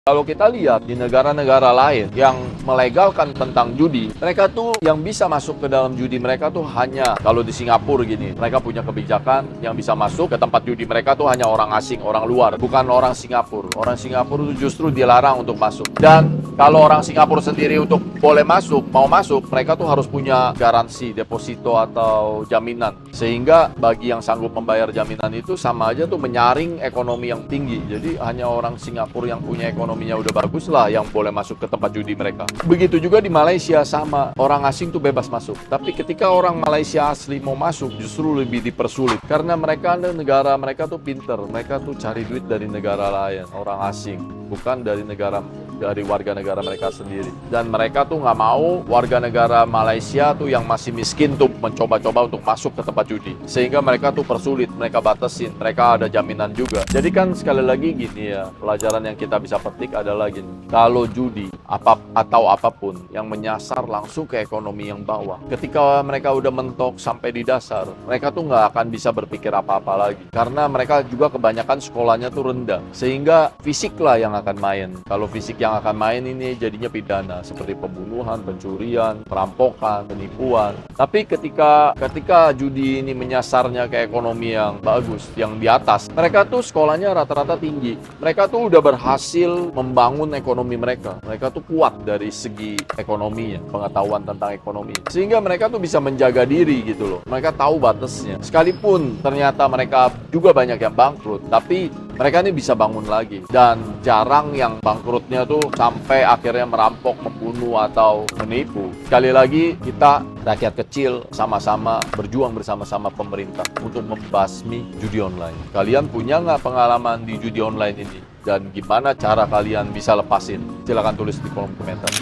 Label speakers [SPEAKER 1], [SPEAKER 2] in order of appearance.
[SPEAKER 1] Kalau kita lihat di negara-negara lain yang melegalkan tentang judi, mereka tuh yang bisa masuk ke dalam judi mereka tuh hanya, kalau di Singapura gini, mereka punya kebijakan yang bisa masuk ke tempat judi mereka tuh hanya orang asing, orang luar, bukan orang Singapura. Orang Singapura itu justru dilarang untuk masuk. Dan kalau orang Singapura sendiri untuk boleh masuk, mau masuk, mereka tuh harus punya garansi, deposito atau jaminan. Sehingga bagi yang sanggup membayar jaminan itu sama aja tuh menyaring ekonomi yang tinggi. Jadi hanya orang Singapura yang punya ekonominya udah bagus lah yang boleh masuk ke tempat judi mereka. Begitu juga di Malaysia sama, orang asing tuh bebas masuk. Tapi ketika orang Malaysia asli mau masuk justru lebih dipersulit. Karena mereka negara mereka tuh pinter, mereka tuh cari duit dari negara lain, orang asing, bukan dari warga negara mereka sendiri. Dan mereka tuh nggak mau warga negara Malaysia tuh yang masih miskin tuh mencoba-coba untuk masuk ke tempat judi. Sehingga mereka tuh persulit, mereka batasin, mereka ada jaminan juga. Jadi kan sekali lagi gini ya, pelajaran yang kita bisa petik adalah gini. Kalau judi atau apapun yang menyasar langsung ke ekonomi yang bawah, ketika mereka udah mentok sampai di dasar, mereka tuh nggak akan bisa berpikir apa-apa lagi. Karena mereka juga kebanyakan sekolahnya tuh rendah. Sehingga fisik lah yang akan main. Kalau fisik yang akan main ini jadinya pidana seperti pembunuhan, pencurian, perampokan, penipuan. Tapi ketika judi ini menyasarnya ke ekonomi yang bagus, yang di atas, mereka tuh sekolahnya rata-rata tinggi. Mereka tuh udah berhasil membangun ekonomi mereka. Mereka tuh kuat dari segi ekonominya, pengetahuan tentang ekonomi. Sehingga mereka tuh bisa menjaga diri gitu loh. Mereka tahu batasnya. Sekalipun ternyata mereka juga banyak yang bangkrut, tapi mereka ini bisa bangun lagi. Dan jarang yang bangkrutnya tuh sampai akhirnya merampok, membunuh, atau menipu. Sekali lagi, kita rakyat kecil sama-sama berjuang bersama-sama pemerintah untuk membasmi judi online. Kalian punya nggak pengalaman di judi online ini? Dan gimana cara kalian bisa lepasin? Silahkan tulis di kolom komentar.